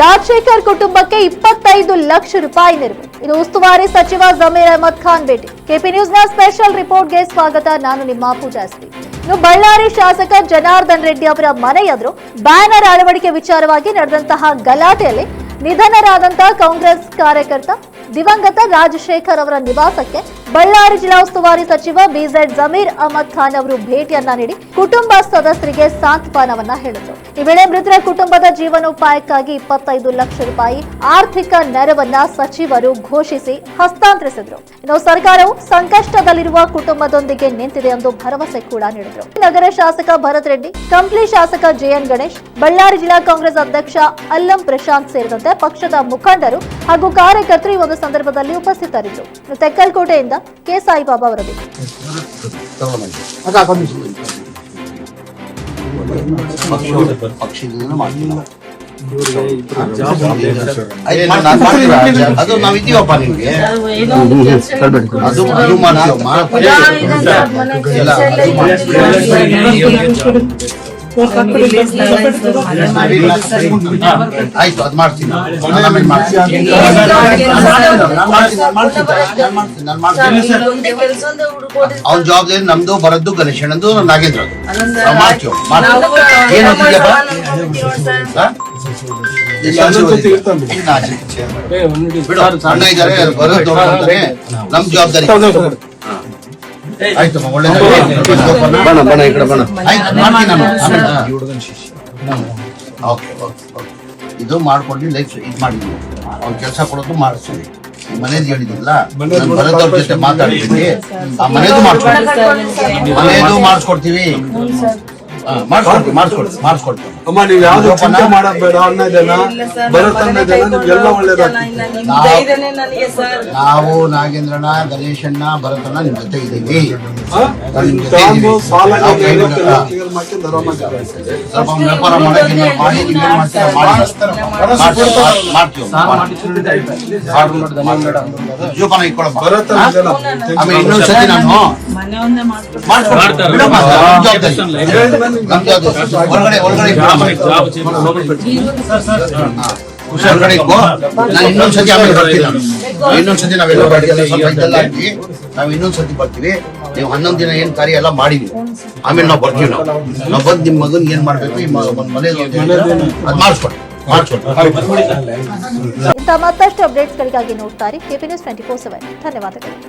ರಾಜಶೇಖರ್ ಕುಟುಂಬಕ್ಕೆ 25 ಲಕ್ಷ ರೂಪಾಯಿ ನೆರವು. ಇದು ಉಸ್ತುವಾರಿ ಸಚಿವ ಜಮೀರ್ ಅಹಮದ್ ಖಾನ್ ಭೇಟಿ. ಕೆಪಿ ನ್ಯೂಸ್ನ ಸ್ಪೆಷಲ್ ರಿಪೋರ್ಟ್ಗೆ ಸ್ವಾಗತ. ನಾನು ನಿಮ್ಮ ಪೂಜಾಸ್ತಿ. ಇನ್ನು ಬಳ್ಳಾರಿ ಶಾಸಕ ಜನಾರ್ದನ್ ರೆಡ್ಡಿ ಅವರ ಮನೆ ಎದುರು ಬ್ಯಾನರ್ ಅಳವಡಿಕೆ ವಿಚಾರವಾಗಿ ನಡೆದಂತಹ ಗಲಾಟೆಯಲ್ಲಿ ನಿಧನರಾದಂತಹ ಕಾಂಗ್ರೆಸ್ ಕಾರ್ಯಕರ್ತ ದಿವಂಗತ ರಾಜಶೇಖರ್ ಅವರ ನಿವಾಸಕ್ಕೆ ಬಳ್ಳಾರಿ ಜಿಲ್ಲಾ ಉಸ್ತುವಾರಿ ಸಚಿವ ಬಿಜೆಡ್ ಜಮೀರ್ ಅಹಮದ್ ಖಾನ್ ಅವರು ಭೇಟಿಯನ್ನ ನೀಡಿ ಕುಟುಂಬ ಸದಸ್ಯರಿಗೆ ಸಾಂತ್ವನವನ್ನ ಹೇಳಿದರು. ಈ ವೇಳೆ ಮೃತರ ಕುಟುಂಬದ ಜೀವನೋಪಾಯಕ್ಕಾಗಿ 25 ಲಕ್ಷ ರೂಪಾಯಿ ಆರ್ಥಿಕ ನೆರವನ್ನ ಸಚಿವರು ಘೋಷಿಸಿ ಹಸ್ತಾಂತರಿಸಿದರು. ಇನ್ನು ಸರ್ಕಾರವು ಸಂಕಷ್ಟದಲ್ಲಿರುವ ಕುಟುಂಬದೊಂದಿಗೆ ನಿಂತಿದೆ ಎಂದು ಭರವಸೆ ಕೂಡ ನೀಡಿದರು. ನಗರ ಶಾಸಕ ಭರತ್ ರೆಡ್ಡಿ, ಕಂಪ್ಲಿ ಶಾಸಕ ಜೆಎನ್ ಗಣೇಶ್, ಬಳ್ಳಾರಿ ಜಿಲ್ಲಾ ಕಾಂಗ್ರೆಸ್ ಅಧ್ಯಕ್ಷ ಅಲ್ಲಂ ಪ್ರಶಾಂತ್ ಸೇರಿದಂತೆ ಪಕ್ಷದ ಮುಖಂಡರು ಹಾಗೂ ಕಾರ್ಯಕರ್ತರು ಈ ಒಂದು ಸಂದರ್ಭದಲ್ಲಿ ಉಪಸ್ಥಿತರಿದ್ದರು. ತೆಕ್ಕಲಕೋಟೆಯಿಂದ ಕೆ ಸಾಯಿಬಾಬಾ ವರದಿ. ಅದು ನಾವಿದ್ದೀವಪ್ಪ ನಿಮ್ಗೆ ಅದು ಆಯ್ತು, ಅದ್ ಮಾಡ್ತೀನಿ. ಅವ್ನ ಜವಾಬ್ದಾರಿ ನಮ್ದು, ಬರದ್ದು ಗಣೇಶನಂದು, ನಾಗೇಂದ್ರ ಮಾಡ್ತೀವಿ. ಅಣ್ಣ ಇದ್ದಾರೆ, ಬರೋದು ನಮ್ ಜವಾಬ್ದಾರಿ. ಆಯ್ತು, ಇದು ಮಾಡ್ಕೊಂಡು ಲೈಫ್ ಇದು ಮಾಡಿದ್ವಿ. ಅವ್ನ ಕೆಲಸ ಕೊಡೋದು ಮಾಡಿಸ್ತೀವಿ. ಮನೇದು ಹೇಳಿದಿಲ್ಲ, ಬರೋದವ್ರ ಜೊತೆ ಮಾತಾಡ್ತೀವಿ. ಆ ಮನೇದು ಮಾಡಿಸ್ಕೊಡ್ತೀವಿ. ಮಾಡಿಸ್ಕೊಡ್ತೀವಿ. ಅಮ್ಮ, ನೀವು ಯಾವ್ದು ಚಿಂತೆ ಮಾಡೋದ್ ಬೇಡ. ಅಣ್ಣ ಇದೆಲ್ಲ ನಿಮ್ಗೆಲ್ಲ ಒಳ್ಳೇದಾಗ್ತದೆ. ನಾವು ನಾಗೇಂದ್ರಣ್ಣ, ಗಣೇಶಣ್ಣ, ಭರತಣ್ಣ ನಿಮ್ ಜೊತೆ ಇದ್ದೀವಿ. ಸಾಲ ಸ್ವಲ್ಪ ವ್ಯಾಪಾರ ಮಾಡಕ್ಕೆ ಮಾಡಿ ಜೋಪಾನ ಇಟ್ಕೊಳಪ್ಪ. ಆಮೇಲೆ ಇನ್ನೊಂದ್ಸತಿ ನಾನು ಹೊರಗಡೆ ನಾನು ಇನ್ನೊಂದ್ಸತಿ ಆಮೇಲೆ ಬರ್ತೀನಿ. ಇನ್ನೊಂದ್ಸತಿ ನಾವೆಲ್ಲ ನಾವು ಇನ್ನೊಂದ್ಸತಿ ಬರ್ತೀವಿ. ನೀವು 11 ದಿನ ಏನ್ ಕಾರ್ಯ ಎಲ್ಲ ಮಾಡಿದ್ವಿ, ಆಮೇಲೆ ನಾವು ಬರ್ತೀವಿ. ನಾವು ಬಂದು ನಿಮ್ ಮಗನ್ ಏನ್ ಮಾಡ್ಬೇಕು, ಅದ್ ಮಾಡಿಸ್ಕೊಡಿ. ಇಂಥ ಮತ್ತಷ್ಟು ಅಪ್ಡೇಟ್ಸ್ಗಳಿಗಾಗಿ ನೋಡ್ತಾರೆ ಕೆಪಿ ನ್ಯೂಸ್ 24/7. ಧನ್ಯವಾದಗಳು.